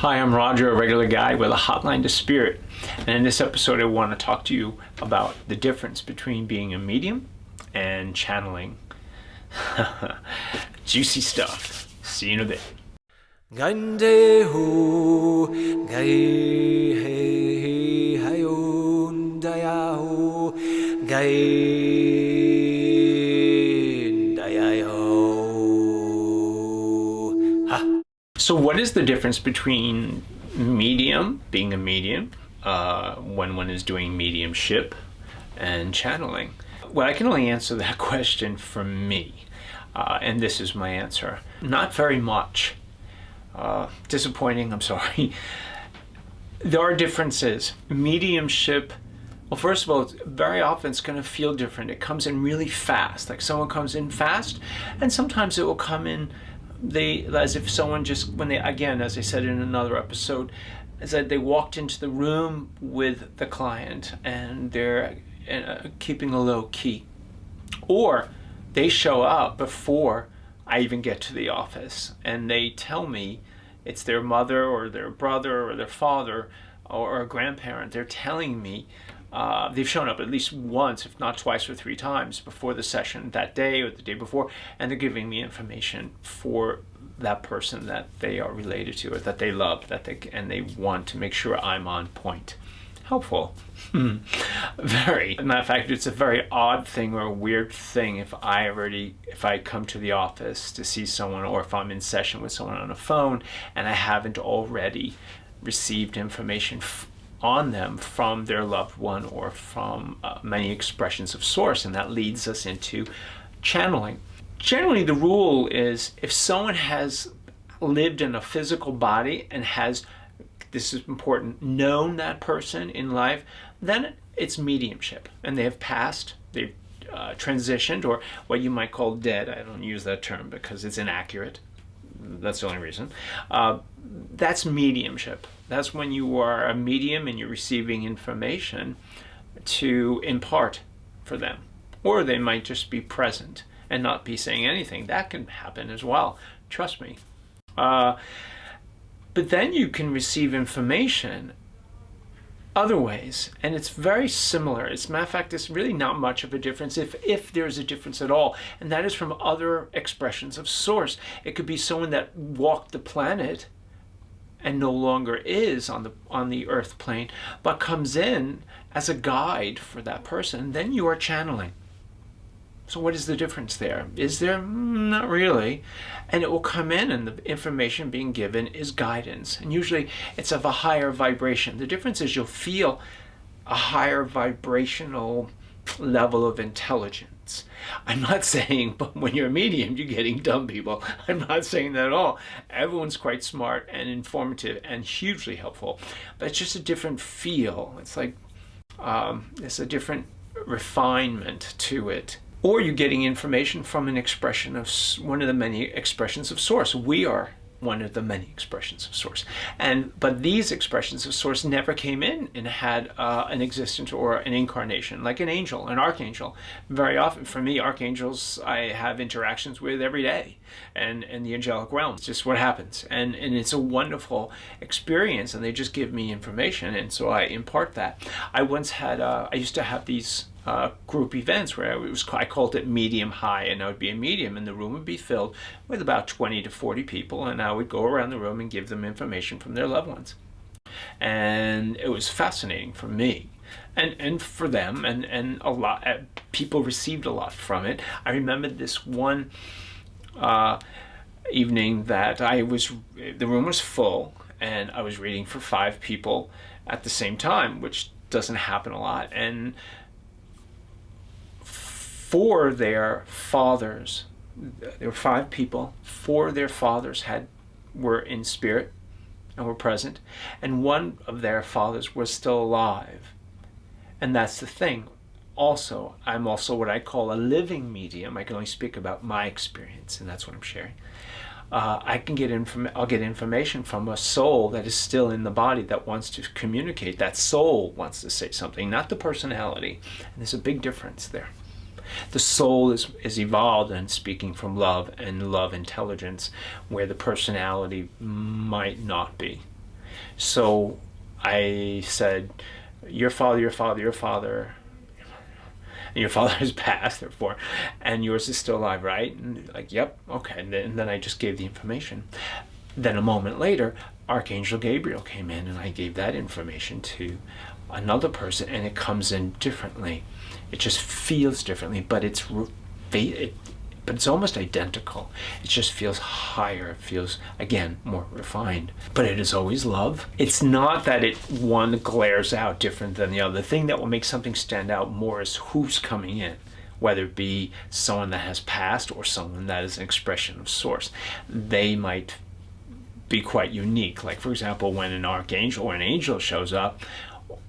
Hi, I'm Roger, a regular guy with a hotline to spirit. And in this episode, I want to talk to you about the difference between being a medium and channeling. Juicy stuff. See you in a bit. Gande ho, gai he hayon dayaho, gai dayaho. Ha. So what is the difference between being a medium, when one is doing mediumship, and channeling? Well, I can only answer that question for me, and this is my answer. Not very much. Disappointing, I'm sorry. There are differences. Mediumship, well, first of all, very often it's going to feel different. It comes in really fast, like someone comes in fast, and sometimes it will come in as if someone just, again, as I said in another episode, is that they walked into the room with the client and they're keeping a low key. Or they show up before I even get to the office and they tell me it's their mother or their brother or their father or a grandparent. They're telling me they've shown up at least once, if not twice or three times before the session that day or the day before, and they're giving me information for that person that they are related to or that they love, and they want to make sure I'm on point. Helpful. Very. As a matter of fact, it's a very odd thing or a weird thing if I come to the office to see someone, or if I'm in session with someone on a phone and I haven't already received information on them from their loved one or from many expressions of source, and that leads us into channeling. Generally, the rule is if someone has lived in a physical body and has, this is important, known that person in life, then it's mediumship, and they have passed, they've transitioned, or what you might call dead. I don't use that term because it's inaccurate. That's the only reason. That's mediumship. That's when you are a medium and you're receiving information to impart for them. Or they might just be present and not be saying anything. That can happen as well. Trust me. But then you can receive information other ways, and it's very similar. As a matter of fact, there's really not much of a difference, if there's a difference at all, and that is from other expressions of source. It could be someone that walked the planet and no longer is on the earth plane, but comes in as a guide for that person. Then you are channeling. So what is the difference there? Is there? Not really. And it will come in, and the information being given is guidance. And usually it's of a higher vibration. The difference is you'll feel a higher vibrational level of intelligence. I'm not saying, but when you're a medium, you're getting dumb people. I'm not saying that at all. Everyone's quite smart and informative and hugely helpful. But it's just a different feel. It's like, it's a different refinement to it. Or you're getting information from an expression of one of the many expressions of source. We are one of the many expressions of source. But these expressions of source never came in and had an existence or an incarnation, like an angel, an archangel. Very often, for me, archangels I have interactions with every day, and in the angelic realm. It's just what happens. And it's a wonderful experience, and they just give me information, and so I impart that. I used to have these group events where I called it medium high, and I would be a medium and the room would be filled with about 20 to 40 people, and I would go around the room and give them information from their loved ones. And it was fascinating for me and for them, and a lot people received a lot from it. I remember this one evening that the room was full and I was reading for 5 people at the same time, which doesn't happen a lot. And for their fathers, there were 5 people, 4 of their fathers were in spirit and were present, and one of their fathers was still alive. And that's the thing. Also, I'm also what I call a living medium. I can only speak about my experience, and that's what I'm sharing. I'll get information from a soul that is still in the body that wants to communicate. That soul wants to say something, not the personality. And there's a big difference there. The soul is evolved and speaking from love and love intelligence, where the personality might not be. So I said, your father, your father, your father, and your father has passed, therefore, and yours is still alive, right? And like, yep, okay. And then I just gave the information. Then a moment later, Archangel Gabriel came in, and I gave that information to another person, and it comes in differently. It just feels differently, but it's almost identical. It just feels higher. It feels, again, more refined. But it is always love. It's not that one glares out different than the other. The thing that will make something stand out more is who's coming in, whether it be someone that has passed or someone that is an expression of source. They might be quite unique. Like, for example, when an archangel or an angel shows up,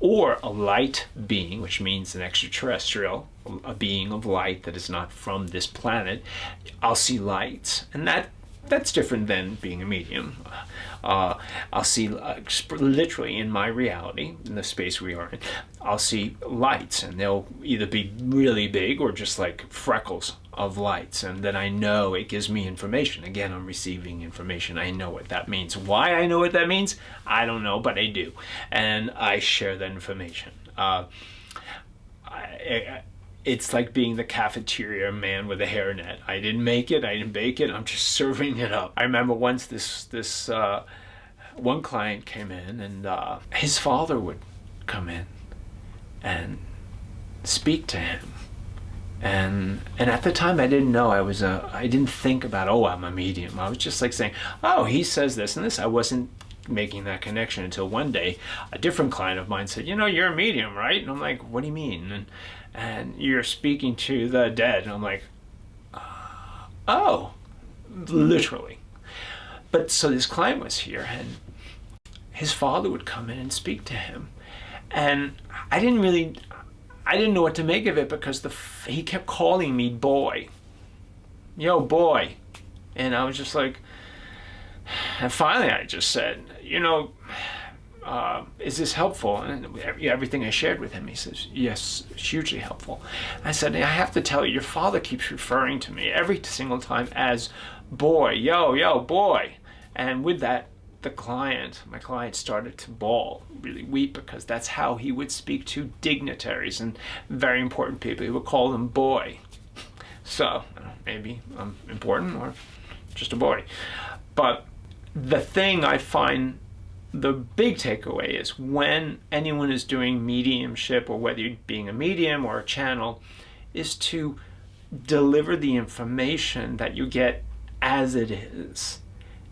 or a light being, which means an extraterrestrial, a being of light that is not from this planet, I'll see lights. And that's different than being a medium. I'll see, literally in my reality, in the space we are in, I'll see lights, and they'll either be really big or just like freckles of lights. And then I know it gives me information. Again, I'm receiving information. I know what that means. Why I know what that means, I don't know, but I do. And I share that information. It's like being the cafeteria man with a hairnet. I didn't make it, I didn't bake it, I'm just serving it up. I remember once this one client came in, and his father would come in and speak to him. And at the time I didn't know I didn't think about, oh, I'm a medium. I was just like saying, oh, he says this and this. I wasn't making that connection until one day a different client of mine said, you're a medium, right? And I'm like, what do you mean? And you're speaking to the dead. And I'm like, oh, literally. But so this client was here, and his father would come in and speak to him. And I didn't know what to make of it, because he kept calling me boy. Yo, boy. And I was just like, and finally I just said, is this helpful? And everything I shared with him, he says, yes, it's hugely helpful. I said, I have to tell you, your father keeps referring to me every single time as boy, yo, boy. And with that, my client started to bawl, really weep, because that's how he would speak to dignitaries and very important people. He would call them boy. So maybe I'm important or just a boy. But the thing I find, the big takeaway is, when anyone is doing mediumship, or whether you're being a medium or a channel, is to deliver the information that you get as it is.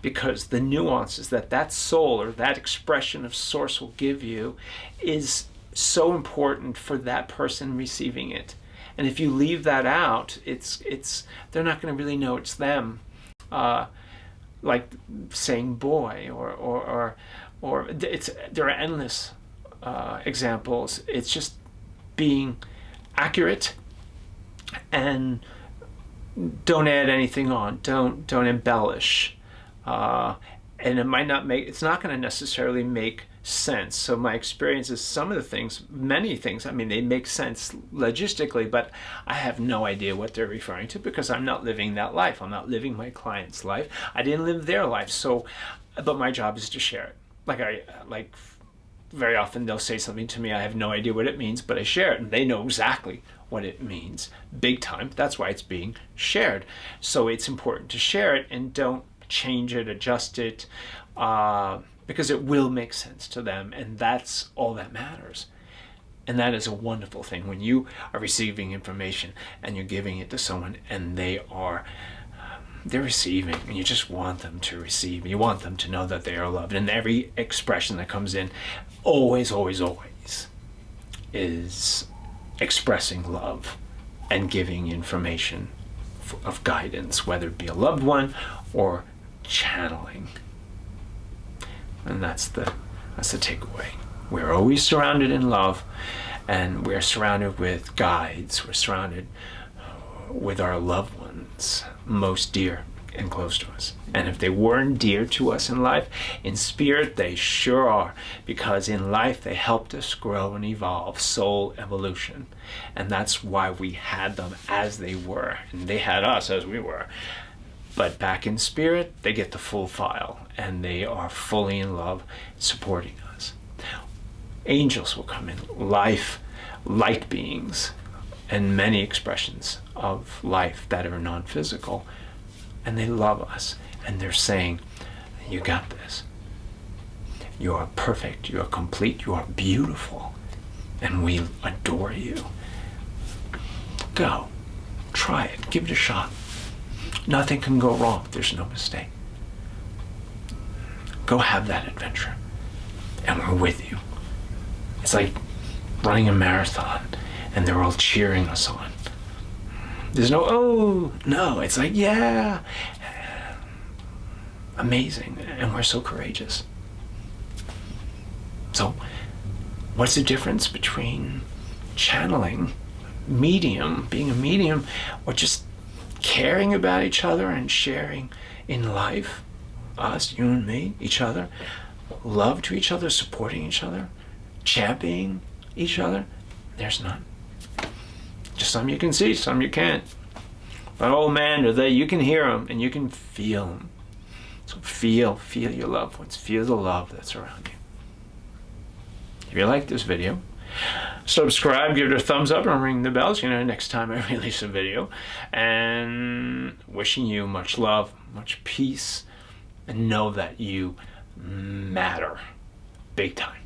Because the nuances that soul or that expression of source will give you is so important for that person receiving it. And if you leave that out, they're not going to really know it's them. Like saying boy, or there are endless examples. It's just being accurate, and don't add anything on. Don't embellish. And it's not going to necessarily make sense. So my experience is many things, they make sense logistically, but I have no idea what they're referring to, because I'm not living that life. I'm not living my client's life. I didn't live their life. But my job is to share it. Like very often they'll say something to me, I have no idea what it means, but I share it, and they know exactly what it means, big time. That's why it's being shared. So it's important to share it, and don't change it, adjust it, because it will make sense to them, and that's all that matters. And that is a wonderful thing, when you are receiving information and you're giving it to someone, and they're receiving, and you just want them to receive. You want them to know that they are loved. And every expression that comes in always is expressing love and giving information of guidance, whether it be a loved one or channeling. And that's the takeaway. We're always surrounded in love, and we're surrounded with guides. We're surrounded with our loved ones, most dear and close to us. And if they weren't dear to us in life, in spirit they sure are, because in life they helped us grow and evolve, soul evolution. And that's why we had them as they were, and they had us as we were. But back in spirit, they get the full file, and they are fully in love, supporting us. Angels will come in, light beings, and many expressions of life that are non-physical, and they love us, and they're saying, you got this. You are perfect, you are complete, you are beautiful, and we adore you. Go, try it, give it a shot. Nothing can go wrong, there's no mistake. Go have that adventure, and we're with you. It's like running a marathon, and they're all cheering us on. There's no, oh, no, it's like, yeah, amazing, and we're so courageous. So, what's the difference between channeling, being a medium, or just caring about each other and sharing in life, us, you and me, each other, love to each other, supporting each other, championing each other? There's none. Just some you can see, some you can't. But oh man, you can hear them and you can feel them. So feel your loved ones, feel the love that's around you. If you like this video, subscribe, give it a thumbs up, and ring the bells, next time I release a video. And wishing you much love, much peace, and know that you matter big time.